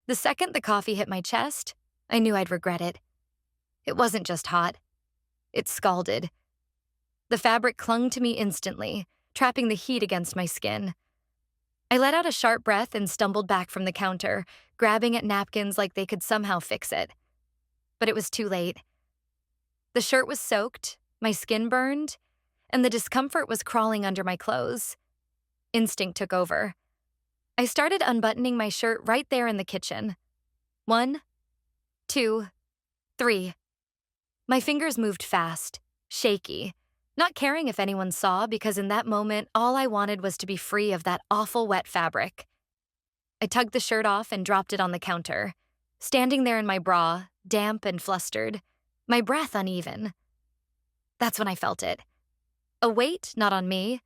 The second the coffee hit my chest, I knew I'd regret it. It wasn't just hot. It scalded. The fabric clung to me instantly, trapping the heat against my skin. I let out a sharp breath and stumbled back from the counter, grabbing at napkins like they could somehow fix it. But it was too late. The shirt was soaked, my skin burned, and the discomfort was crawling under my clothes. Instinct took over. I started unbuttoning my shirt right there in the kitchen. 1, 2, 3. My fingers moved fast, shaky, not caring if anyone saw because in that moment, all I wanted was to be free of that awful wet fabric. I tugged the shirt off and dropped it on the counter, standing there in my bra, damp and flustered, my breath uneven. That's when I felt it. A weight not on me,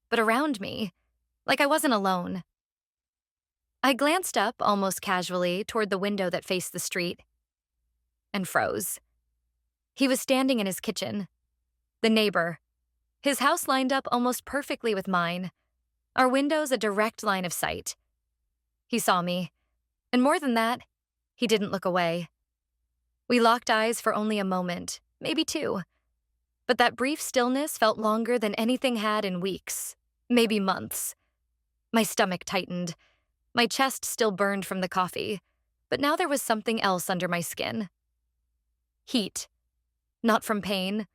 but around me, like I wasn't alone. I glanced up almost casually toward the window that faced the street and froze. He was standing in his kitchen. The neighbor. His house lined up almost perfectly with mine. Our windows a direct line of sight. He saw me. And more than that, he didn't look away. We locked eyes for only a moment, maybe 2. But that brief stillness felt longer than anything had in weeks, maybe months. My stomach tightened. My chest still burned from the coffee, but now there was something else under my skin. Heat. Not from pain,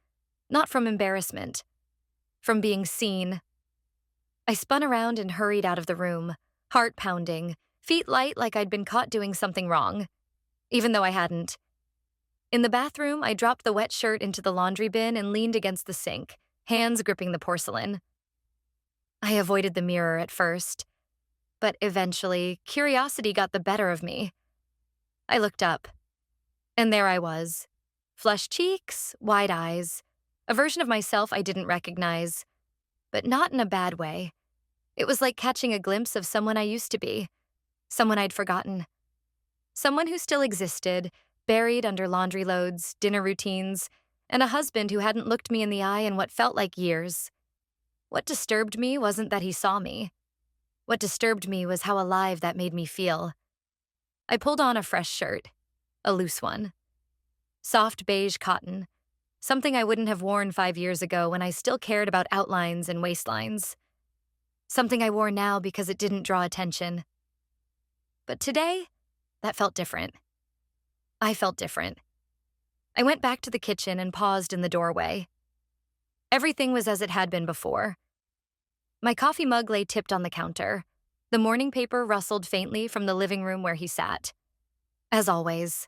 not from embarrassment, from being seen. I spun around and hurried out of the room, heart pounding, feet light like I'd been caught doing something wrong, even though I hadn't. In the bathroom, I dropped the wet shirt into the laundry bin and leaned against the sink, hands gripping the porcelain. I avoided the mirror at first, but eventually, curiosity got the better of me. I looked up, and there I was. Flushed cheeks, wide eyes, a version of myself I didn't recognize, but not in a bad way. It was like catching a glimpse of someone I used to be, someone I'd forgotten. Someone who still existed, buried under laundry loads, dinner routines, and a husband who hadn't looked me in the eye in what felt like years. What disturbed me wasn't that he saw me. What disturbed me was how alive that made me feel. I pulled on a fresh shirt, a loose one. Soft beige cotton, something I wouldn't have worn 5 years ago when I still cared about outlines and waistlines. Something I wore now because it didn't draw attention. But today, that felt different. I felt different. I went back to the kitchen and paused in the doorway. Everything was as it had been before. My coffee mug lay tipped on the counter. The morning paper rustled faintly from the living room where he sat. As always,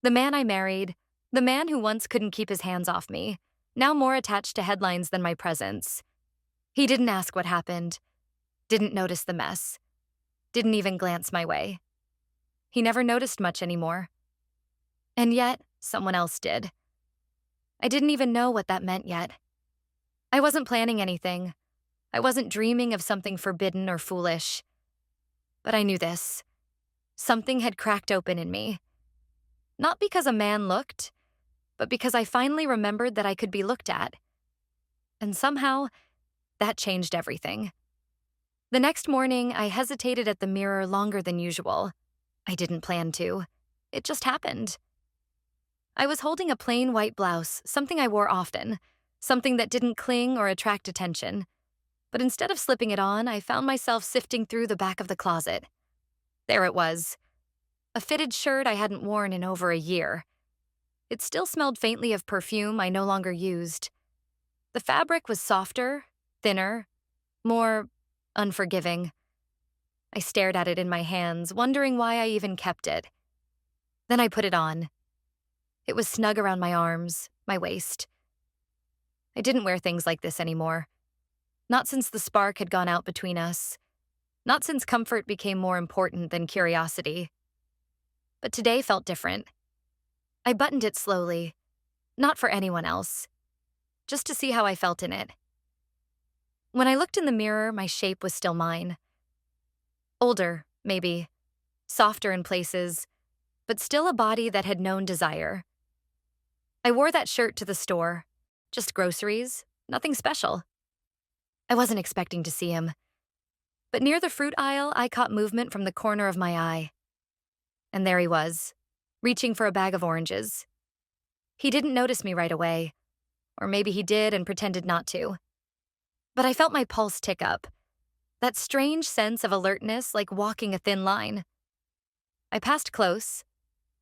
the man I married, the man who once couldn't keep his hands off me, now more attached to headlines than my presence. He didn't ask what happened, didn't notice the mess, didn't even glance my way. He never noticed much anymore. And yet, someone else did. I didn't even know what that meant yet. I wasn't planning anything. I wasn't dreaming of something forbidden or foolish. But I knew this. Something had cracked open in me. Not because a man looked, but because I finally remembered that I could be looked at. And somehow, that changed everything. The next morning, I hesitated at the mirror longer than usual. I didn't plan to. It just happened. I was holding a plain white blouse, something I wore often, something that didn't cling or attract attention. But instead of slipping it on, I found myself sifting through the back of the closet. There it was. A fitted shirt I hadn't worn in over a year. It still smelled faintly of perfume I no longer used. The fabric was softer, thinner, more unforgiving. I stared at it in my hands, wondering why I even kept it. Then I put it on. It was snug around my arms, my waist. I didn't wear things like this anymore. Not since the spark had gone out between us. Not since comfort became more important than curiosity. But today felt different. I buttoned it slowly, not for anyone else, just to see how I felt in it. When I looked in the mirror, my shape was still mine. Older, maybe, softer in places, but still a body that had known desire. I wore that shirt to the store, just groceries, nothing special. I wasn't expecting to see him. But near the fruit aisle, I caught movement from the corner of my eye. and there he was, reaching for a bag of oranges. He didn't notice me right away, or maybe he did and pretended not to. But I felt my pulse tick up, that strange sense of alertness like walking a thin line. I passed close,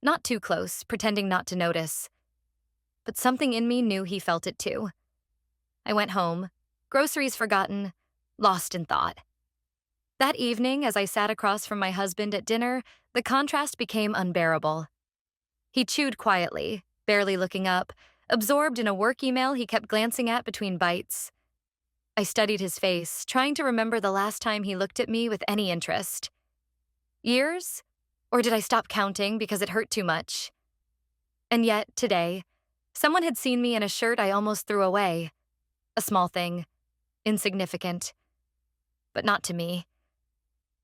not too close, pretending not to notice. But something in me knew he felt it too. I went home, groceries forgotten, lost in thought. That evening, as I sat across from my husband at dinner, the contrast became unbearable. He chewed quietly, barely looking up, absorbed in a work email he kept glancing at between bites. I studied his face, trying to remember the last time he looked at me with any interest. Years? Or did I stop counting because it hurt too much? And yet, today, someone had seen me in a shirt I almost threw away. A small thing, insignificant, but not to me.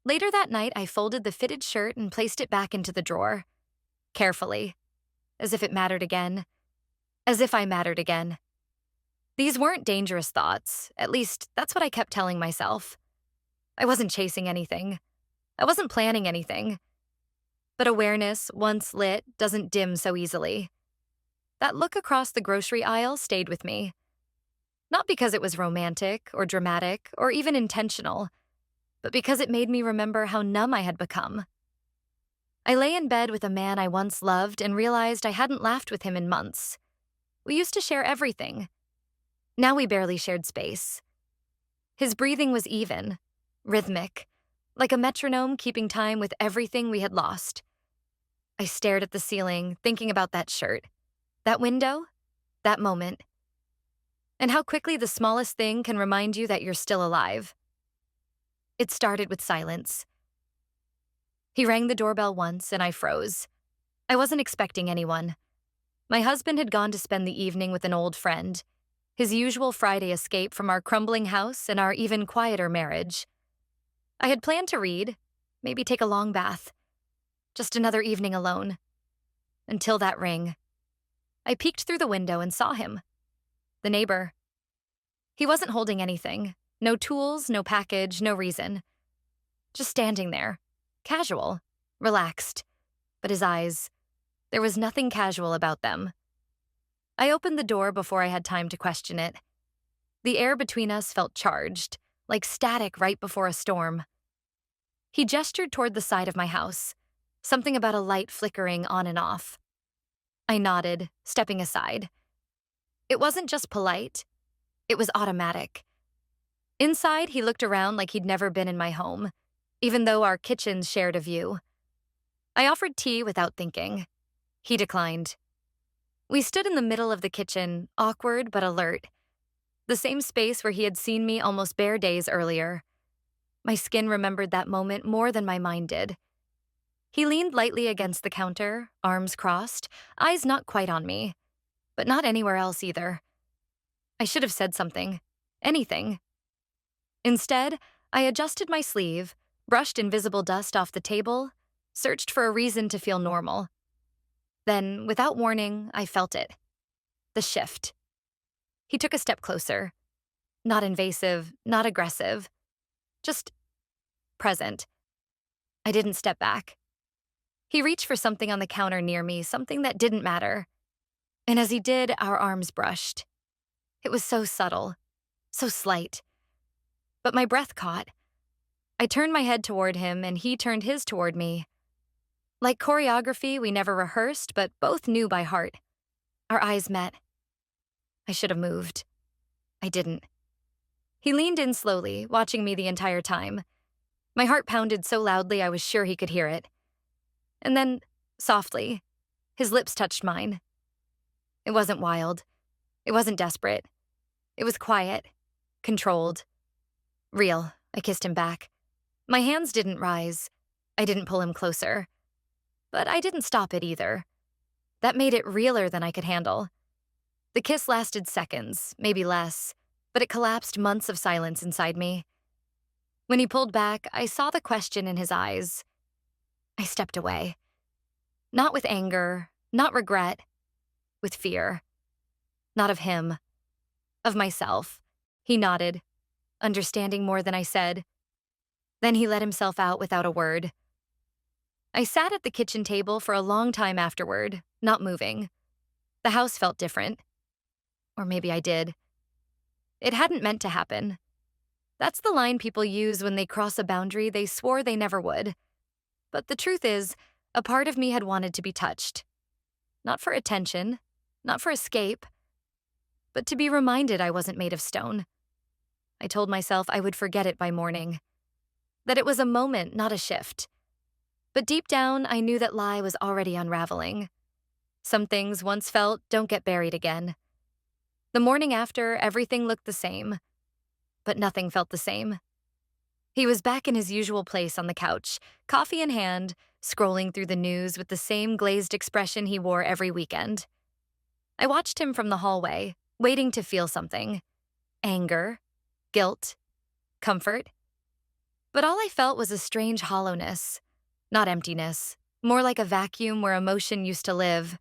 Later that night, I folded the fitted shirt and placed it back into the drawer, carefully, as if it mattered again, as if I mattered again. These weren't dangerous thoughts, at least that's what I kept telling myself. I wasn't chasing anything. I wasn't planning anything. But awareness, once lit, doesn't dim so easily. That look across the grocery aisle stayed with me. Not because it was romantic or dramatic or even intentional, but because it made me remember how numb I had become. I lay in bed with a man I once loved and realized I hadn't laughed with him in months. We used to share everything. Now we barely shared space. His breathing was even, rhythmic, like a metronome keeping time with everything we had lost. I stared at the ceiling, thinking about that shirt, that window, that moment, and how quickly the smallest thing can remind you that you're still alive. It started with silence. He rang the doorbell once, and I froze. I wasn't expecting anyone. My husband had gone to spend the evening with an old friend, his usual Friday escape from our crumbling house and our even quieter marriage. I had planned to read, maybe take a long bath. Just another evening alone. Until that ring. I peeked through the window and saw him. The neighbor. He wasn't holding anything. No tools, no package, no reason. Just standing there. Casual. Relaxed. But his eyes. There was nothing casual about them. I opened the door before I had time to question it. The air between us felt charged, like static right before a storm. He gestured toward the side of my house. Something about a light flickering on and off. I nodded, stepping aside. It wasn't just polite. It was automatic. Inside, he looked around like he'd never been in my home, even though our kitchens shared a view. I offered tea without thinking. He declined. We stood in the middle of the kitchen, awkward but alert. The same space where he had seen me almost bare days earlier. My skin remembered that moment more than my mind did. He leaned lightly against the counter, arms crossed, eyes not quite on me, but not anywhere else either. I should have said something. Anything. Instead, I adjusted my sleeve, brushed invisible dust off the table, searched for a reason to feel normal. Then, without warning, I felt it. The shift. He took a step closer. Not invasive, not aggressive. Just present. I didn't step back. He reached for something on the counter near me, something that didn't matter. And as he did, our arms brushed. It was so subtle, so slight. But my breath caught. I turned my head toward him, and he turned his toward me. Like choreography we never rehearsed, but both knew by heart. Our eyes met. I should have moved. I didn't. He leaned in slowly, watching me the entire time. My heart pounded so loudly I was sure he could hear it. And then, softly, his lips touched mine. It wasn't wild. It wasn't desperate. It was quiet, controlled, real. I kissed him back. My hands didn't rise. I didn't pull him closer. But I didn't stop it either. That made it realer than I could handle. The kiss lasted seconds, maybe less, but it collapsed months of silence inside me. When he pulled back, I saw the question in his eyes. I stepped away. Not with anger, not regret, with fear. Not of him. Of myself. He nodded, understanding more than I said. Then he let himself out without a word. I sat at the kitchen table for a long time afterward, not moving. The house felt different. Or maybe I did. It hadn't meant to happen. That's the line people use when they cross a boundary they swore they never would. But the truth is, a part of me had wanted to be touched. Not for attention, not for escape, but to be reminded I wasn't made of stone. I told myself I would forget it by morning. That it was a moment, not a shift. But deep down, I knew that lie was already unraveling. Some things once felt don't get buried again. The morning after, everything looked the same, but nothing felt the same. He was back in his usual place on the couch, coffee in hand, scrolling through the news with the same glazed expression he wore every weekend. I watched him from the hallway, waiting to feel something. Anger, guilt, comfort. But all I felt was a strange hollowness, not emptiness, more like a vacuum where emotion used to live.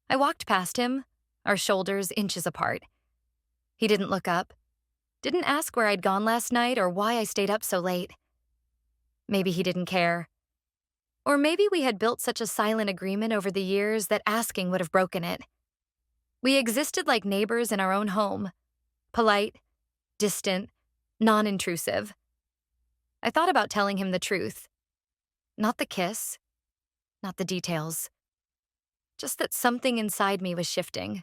I walked past him, our shoulders inches apart. He didn't look up, didn't ask where I'd gone last night or why I stayed up so late. Maybe he didn't care. Or maybe we had built such a silent agreement over the years that asking would have broken it. We existed like neighbors in our own home, polite, distant, non-intrusive. I thought about telling him the truth. Not the kiss, not the details. Just that something inside me was shifting.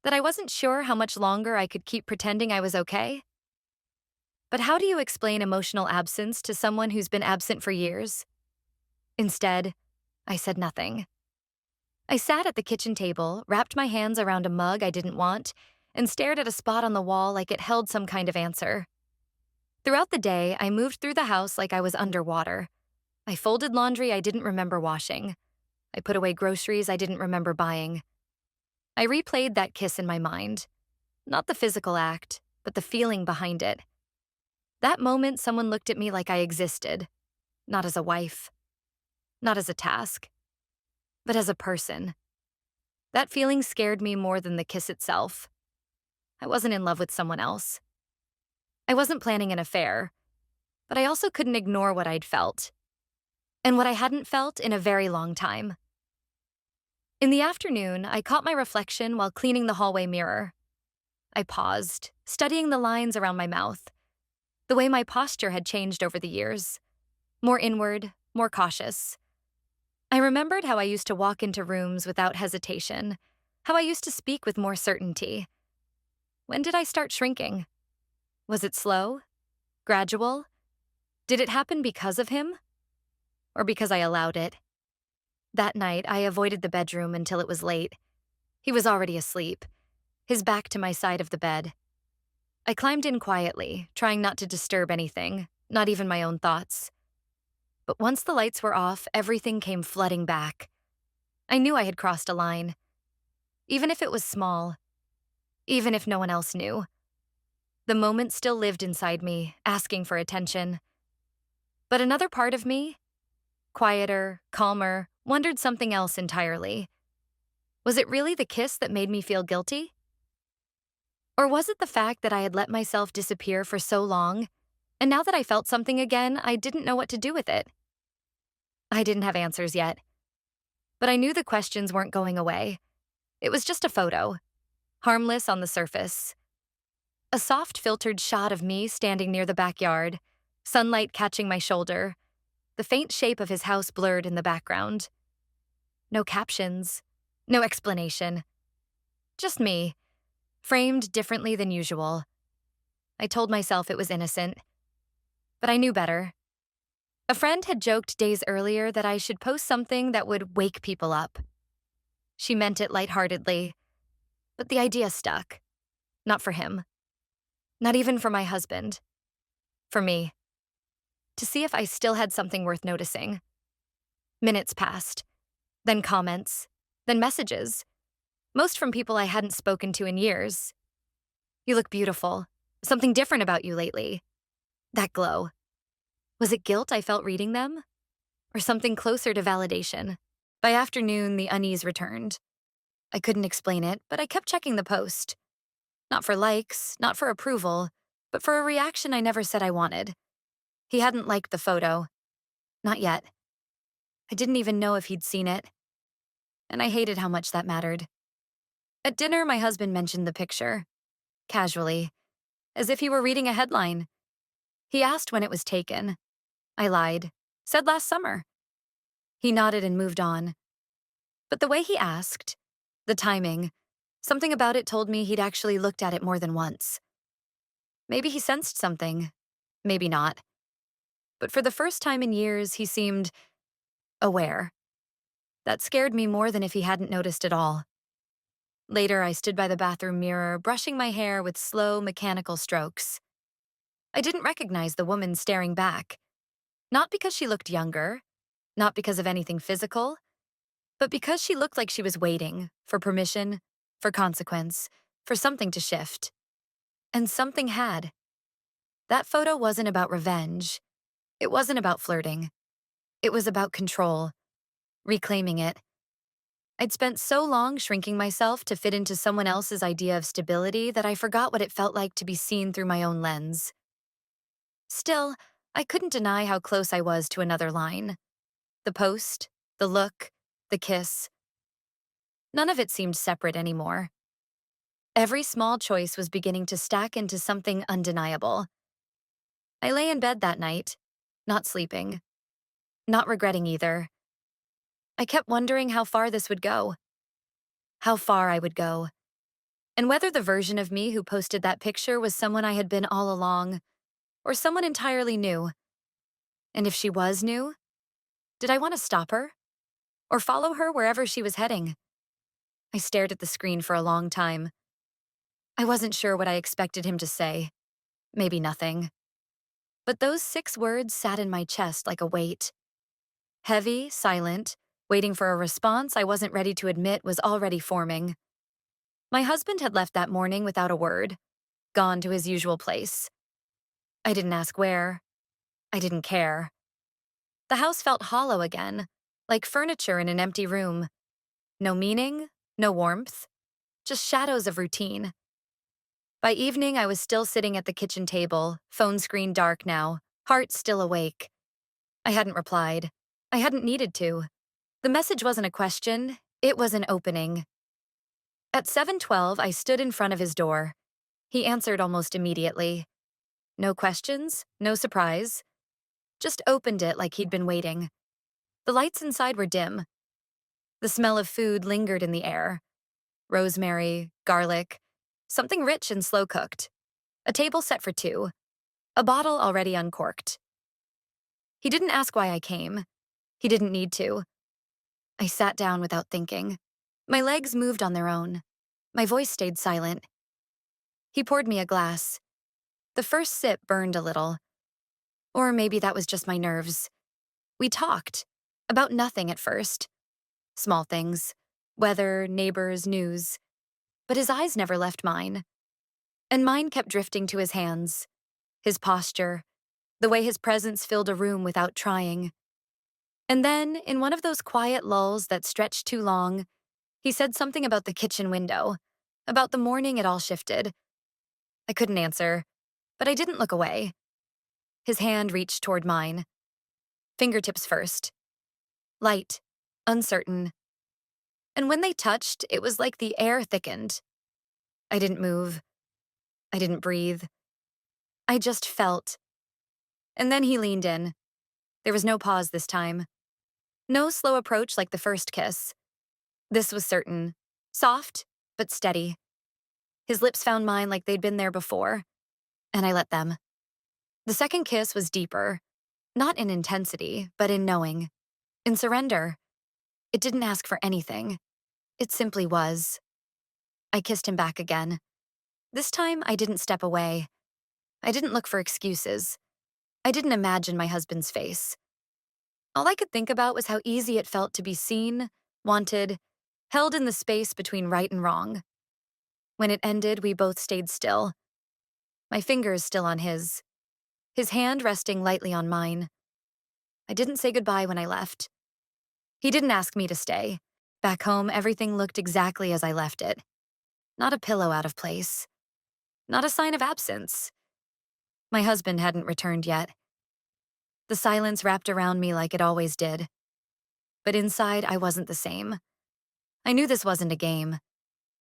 That I wasn't sure how much longer I could keep pretending I was okay. But how do you explain emotional absence to someone who's been absent for years? Instead, I said nothing. I sat at the kitchen table, wrapped my hands around a mug I didn't want, and stared at a spot on the wall like it held some kind of answer. Throughout the day, I moved through the house like I was underwater. I folded laundry I didn't remember washing. I put away groceries I didn't remember buying. I replayed that kiss in my mind. Not the physical act, but the feeling behind it. That moment, someone looked at me like I existed. Not as a wife. Not as a task. But as a person. That feeling scared me more than the kiss itself. I wasn't in love with someone else. I wasn't planning an affair, but I also couldn't ignore what I'd felt. And what I hadn't felt in a very long time. In the afternoon, I caught my reflection while cleaning the hallway mirror. I paused, studying the lines around my mouth. The way my posture had changed over the years. More inward, more cautious. I remembered how I used to walk into rooms without hesitation, how I used to speak with more certainty. When did I start shrinking? Was it slow? Gradual? Did it happen because of him? Or because I allowed it? That night, I avoided the bedroom until it was late. He was already asleep, his back to my side of the bed. I climbed in quietly, trying not to disturb anything, not even my own thoughts. But once the lights were off, everything came flooding back. I knew I had crossed a line. Even if it was small. Even if no one else knew. The moment still lived inside me, asking for attention. But another part of me, quieter, calmer, wondered something else entirely. Was it really the kiss that made me feel guilty? Or was it the fact that I had let myself disappear for so long, and now that I felt something again, I didn't know what to do with it? I didn't have answers yet. But I knew the questions weren't going away. It was just a photo, harmless on the surface. A soft filtered shot of me standing near the backyard, sunlight catching my shoulder, the faint shape of his house blurred in the background. No captions, no explanation. Just me, framed differently than usual. I told myself it was innocent, but I knew better. A friend had joked days earlier that I should post something that would wake people up. She meant it lightheartedly, but the idea stuck. Not for him. Not even for my husband. For me. To see if I still had something worth noticing. Minutes passed. Then comments. Then messages. Most from people I hadn't spoken to in years. You look beautiful. Something different about you lately. That glow. Was it guilt I felt reading them? Or something closer to validation? By afternoon, the unease returned. I couldn't explain it, but I kept checking the post. Not for likes, not for approval, but for a reaction I never said I wanted. He hadn't liked the photo. Not yet. I didn't even know if he'd seen it, and I hated how much that mattered. At dinner, my husband mentioned the picture, casually, as if he were reading a headline. He asked when it was taken. I lied, said last summer. He nodded and moved on. But the way he asked, the timing, something about it told me he'd actually looked at it more than once. Maybe he sensed something, maybe not. But for the first time in years, he seemed aware. That scared me more than if he hadn't noticed at all. Later, I stood by the bathroom mirror, brushing my hair with slow, mechanical strokes. I didn't recognize the woman staring back. Not because she looked younger, not because of anything physical, but because she looked like she was waiting for permission, for consequence, for something to shift. And something had. That photo wasn't about revenge. It wasn't about flirting. It was about control, reclaiming it. I'd spent so long shrinking myself to fit into someone else's idea of stability that I forgot what it felt like to be seen through my own lens. Still, I couldn't deny how close I was to another line. The post, the look, the kiss. None of it seemed separate anymore. Every small choice was beginning to stack into something undeniable. I lay in bed that night, not sleeping, not regretting either. I kept wondering how far this would go, how far I would go, and whether the version of me who posted that picture was someone I had been all along, or someone entirely new. And if she was new, did I want to stop her? Or follow her wherever she was heading? I stared at the screen for a long time. I wasn't sure what I expected him to say. Maybe nothing. But those 6 words sat in my chest like a weight. Heavy, silent, waiting for a response I wasn't ready to admit was already forming. My husband had left that morning without a word, gone to his usual place. I didn't ask where. I didn't care. The house felt hollow again, like furniture in an empty room. No meaning, no warmth, just shadows of routine. By evening, I was still sitting at the kitchen table, phone screen dark now, heart still awake. I hadn't replied. I hadn't needed to. The message wasn't a question, it was an opening. At 7:12, I stood in front of his door. He answered almost immediately. No questions, no surprise. Just opened it like he'd been waiting. The lights inside were dim. The smell of food lingered in the air. Rosemary, garlic, something rich and slow-cooked. A table set for 2. A bottle already uncorked. He didn't ask why I came. He didn't need to. I sat down without thinking. My legs moved on their own. My voice stayed silent. He poured me a glass. The first sip burned a little. Or maybe that was just my nerves. We talked. About nothing at first. Small things. Weather, neighbors, news. But his eyes never left mine. And mine kept drifting to his hands. His posture. The way his presence filled a room without trying. And then, in one of those quiet lulls that stretched too long, he said something about the kitchen window, about the morning it all shifted. I couldn't answer, but I didn't look away. His hand reached toward mine. Fingertips first. Light, uncertain. And when they touched, it was like the air thickened. I didn't move. I didn't breathe. I just felt. And then he leaned in. There was no pause this time. No slow approach like the first kiss. This was certain. Soft, but steady. His lips found mine like they'd been there before, and I let them. The second kiss was deeper, not in intensity, but in knowing, in surrender. It didn't ask for anything. It simply was. I kissed him back again. This time, I didn't step away. I didn't look for excuses. I didn't imagine my husband's face. All I could think about was how easy it felt to be seen, wanted, held in the space between right and wrong. When it ended, we both stayed still. My fingers still on his hand resting lightly on mine. I didn't say goodbye when I left. He didn't ask me to stay. Back home, everything looked exactly as I left it. Not a pillow out of place. Not a sign of absence. My husband hadn't returned yet. The silence wrapped around me like it always did. but inside I wasn't the same. I knew this wasn't a game,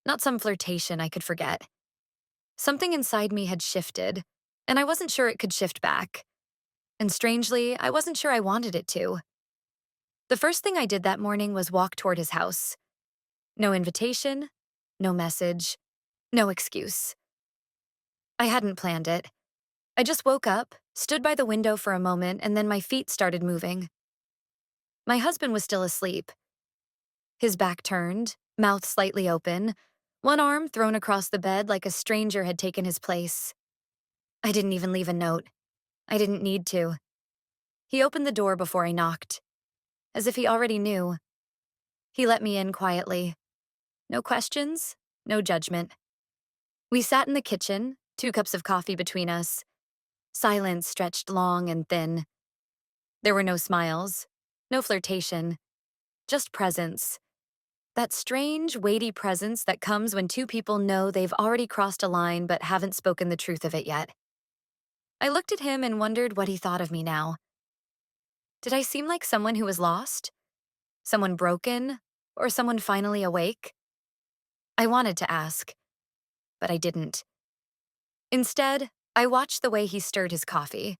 not some flirtation I could forget. Something inside me had shifted, and I wasn't sure it could shift back. And strangely, I wasn't sure I wanted it to. The first thing I did that morning was walk toward his house. No invitation, no message, no excuse. I hadn't planned it. I just woke up, stood by the window for a moment, and then my feet started moving. My husband was still asleep, his back turned, mouth slightly open, one arm thrown across the bed like a stranger had taken his place. I didn't even leave a note. I didn't need to. He opened the door before I knocked, as if he already knew. He let me in quietly. No questions, no judgment. We sat in the kitchen, 2 cups of coffee between us. Silence stretched long and thin. There were no smiles, no flirtation, just presence. That strange, weighty presence that comes when 2 people know they've already crossed a line but haven't spoken the truth of it yet. I looked at him and wondered what he thought of me now. Did I seem like someone who was lost? Someone broken? Or someone finally awake? I wanted to ask, but I didn't. Instead, I watched the way he stirred his coffee.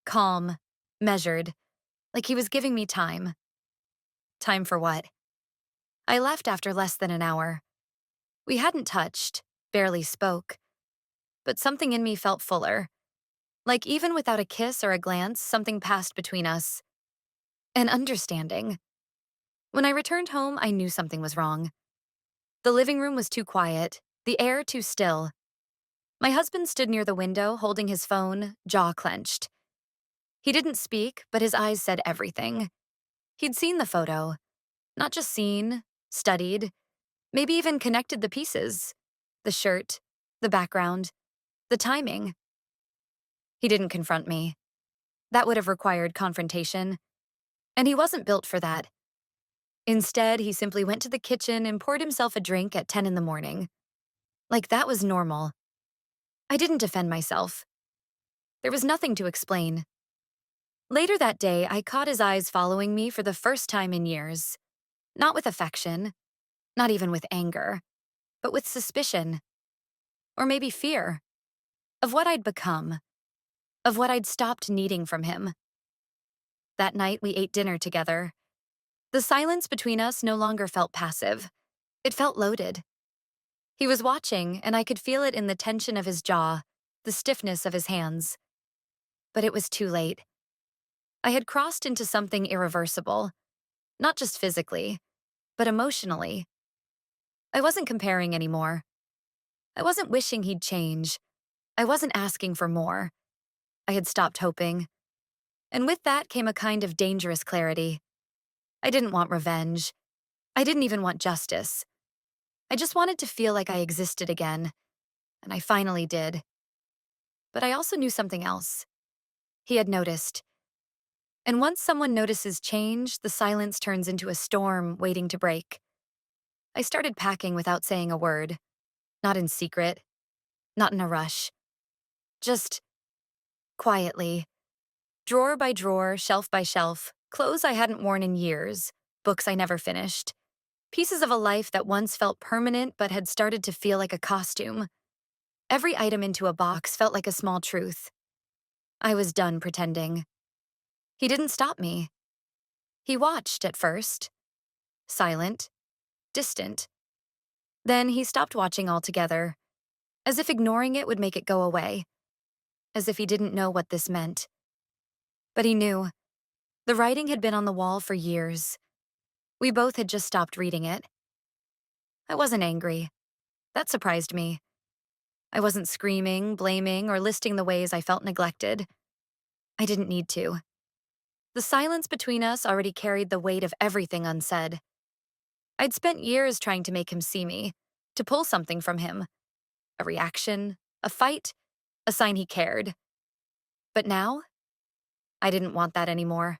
Calm, measured, like he was giving me time. Time for what? I left after less than an hour. We hadn't touched, barely spoke. But something in me felt fuller. Like even without a kiss or a glance, something passed between us. An understanding. When I returned home, I knew something was wrong. The living room was too quiet, the air too still. My husband stood near the window, holding his phone, jaw clenched. He didn't speak, but his eyes said everything. He'd seen the photo. Not just seen, studied, maybe even connected the pieces. The shirt, the background, the timing. He didn't confront me. That would have required confrontation. And he wasn't built for that. Instead, he simply went to the kitchen and poured himself a drink at 10 in the morning. Like that was normal. I didn't defend myself. There was nothing to explain. Later that day, I caught his eyes following me for the first time in years. Not with affection, not even with anger, but with suspicion. Or maybe fear. Of what I'd become. Of what I'd stopped needing from him. That night, we ate dinner together. The silence between us no longer felt passive. It felt loaded. He was watching, and I could feel it in the tension of his jaw, the stiffness of his hands. But it was too late. I had crossed into something irreversible, not just physically, but emotionally. I wasn't comparing anymore. I wasn't wishing he'd change. I wasn't asking for more. I had stopped hoping. And with that came a kind of dangerous clarity. I didn't want revenge. I didn't even want justice. I just wanted to feel like I existed again, and I finally did. But I also knew something else. He had noticed. And once someone notices change, the silence turns into a storm waiting to break. I started packing without saying a word. Not in secret. Not in a rush. Just quietly. Drawer by drawer, shelf by shelf, clothes I hadn't worn in years, books I never finished. Pieces of a life that once felt permanent but had started to feel like a costume. Every item into a box felt like a small truth. I was done pretending. He didn't stop me. He watched at first. Silent. Distant. Then he stopped watching altogether, as if ignoring it would make it go away. As if he didn't know what this meant. But he knew. The writing had been on the wall for years. We both had just stopped reading it. I wasn't angry. That surprised me. I wasn't screaming, blaming, or listing the ways I felt neglected. I didn't need to. The silence between us already carried the weight of everything unsaid. I'd spent years trying to make him see me, to pull something from him. A reaction, a fight, a sign he cared. But now, I didn't want that anymore.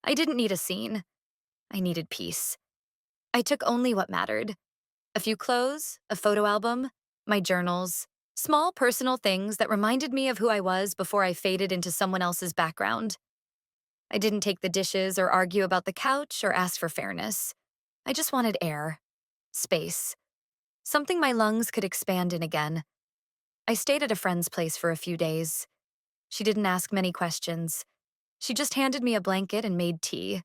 I didn't need a scene. I needed peace. I took only what mattered. A few clothes, a photo album, my journals, small personal things that reminded me of who I was before I faded into someone else's background. I didn't take the dishes or argue about the couch or ask for fairness. I just wanted air, space, something my lungs could expand in again. I stayed at a friend's place for a few days. She didn't ask many questions. She just handed me a blanket and made tea.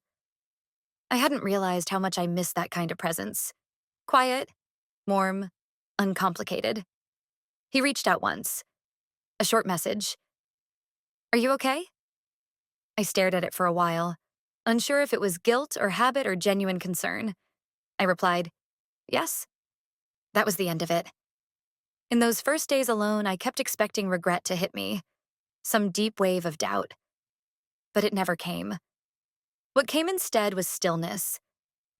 I hadn't realized how much I missed that kind of presence. Quiet, warm, uncomplicated. He reached out once. A short message. "Are you okay?" I stared at it for a while, unsure if it was guilt or habit or genuine concern. I replied, "Yes." That was the end of it. In those first days alone, I kept expecting regret to hit me, some deep wave of doubt. But it never came. What came instead was stillness.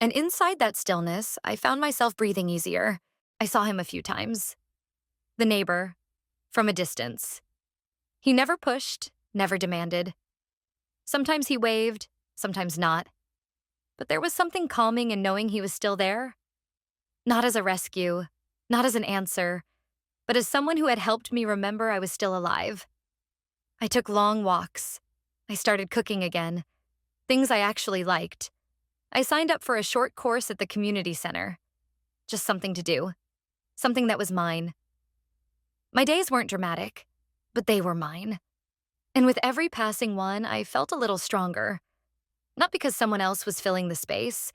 And inside that stillness, I found myself breathing easier. I saw him a few times. The neighbor, from a distance. He never pushed, never demanded. Sometimes he waved, sometimes not. But there was something calming in knowing he was still there. Not as a rescue, not as an answer, but as someone who had helped me remember I was still alive. I took long walks. I started cooking again. Things I actually liked. I signed up for a short course at the community center. Just something to do. Something that was mine. My days weren't dramatic, but they were mine. And with every passing one, I felt a little stronger. Not because someone else was filling the space,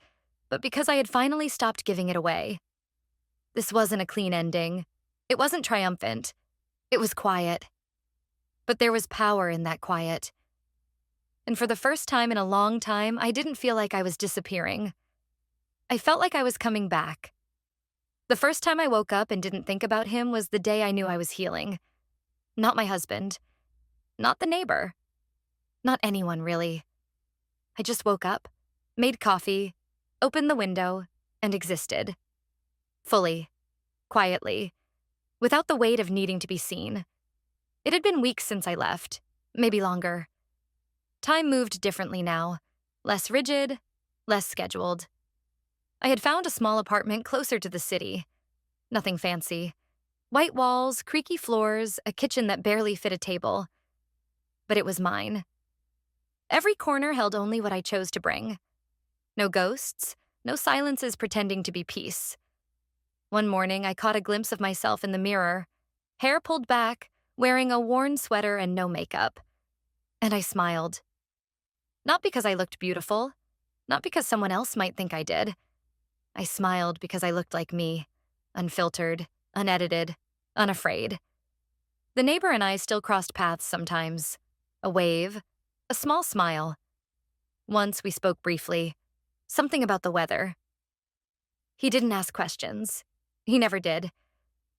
but because I had finally stopped giving it away. This wasn't a clean ending. It wasn't triumphant. It was quiet. But there was power in that quiet. And for the first time in a long time, I didn't feel like I was disappearing. I felt like I was coming back. The first time I woke up and didn't think about him was the day I knew I was healing. Not my husband. Not the neighbor. Not anyone, really. I just woke up, made coffee, opened the window, and existed. Fully. Quietly. Without the weight of needing to be seen. It had been weeks since I left. Maybe longer. Time moved differently now. Less rigid, less scheduled. I had found a small apartment closer to the city. Nothing fancy. White walls, creaky floors, a kitchen that barely fit a table. But it was mine. Every corner held only what I chose to bring. No ghosts, no silences pretending to be peace. One morning, I caught a glimpse of myself in the mirror, hair pulled back, wearing a worn sweater and no makeup. And I smiled. Not because I looked beautiful, not because someone else might think I did. I smiled because I looked like me, unfiltered, unedited, unafraid. The neighbor and I still crossed paths sometimes. A wave, a small smile. Once we spoke briefly, something about the weather. He didn't ask questions. He never did.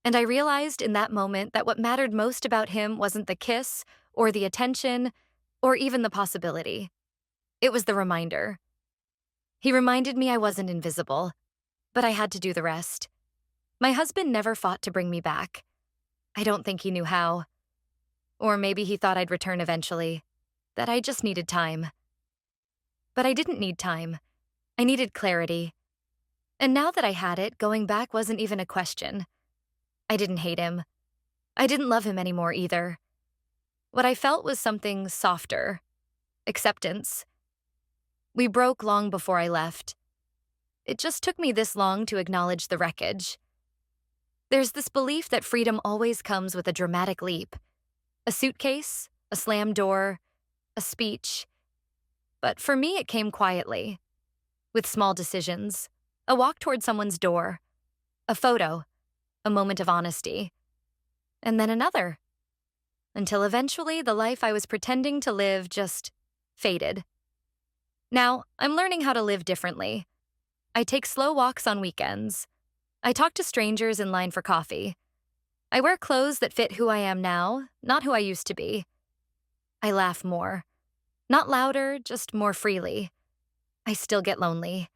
And I realized in that moment that what mattered most about him wasn't the kiss, or the attention, or even the possibility. It was the reminder. He reminded me I wasn't invisible, but I had to do the rest. My husband never fought to bring me back. I don't think he knew how. Or maybe he thought I'd return eventually, that I just needed time. But I didn't need time. I needed clarity. And now that I had it, going back wasn't even a question. I didn't hate him. I didn't love him anymore either. What I felt was something softer. Acceptance. We broke long before I left. It just took me this long to acknowledge the wreckage. There's this belief that freedom always comes with a dramatic leap. A suitcase, a slammed door, a speech. But for me, it came quietly. With small decisions. A walk toward someone's door. A photo. A moment of honesty. And then another. Until eventually, the life I was pretending to live just faded. Now, I'm learning how to live differently. I take slow walks on weekends. I talk to strangers in line for coffee. I wear clothes that fit who I am now, not who I used to be. I laugh more. Not louder, just more freely. I still get lonely.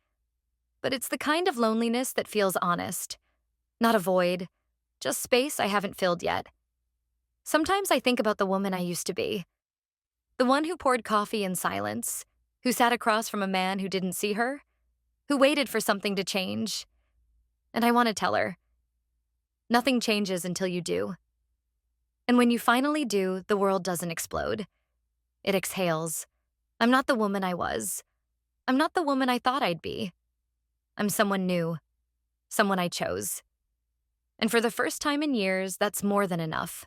But it's the kind of loneliness that feels honest. Not a void, just space I haven't filled yet. Sometimes I think about the woman I used to be. The one who poured coffee in silence, who sat across from a man who didn't see her, who waited for something to change. And I want to tell her, nothing changes until you do. And when you finally do, the world doesn't explode. It exhales. I'm not the woman I was. I'm not the woman I thought I'd be. I'm someone new, someone I chose. And for the first time in years, that's more than enough.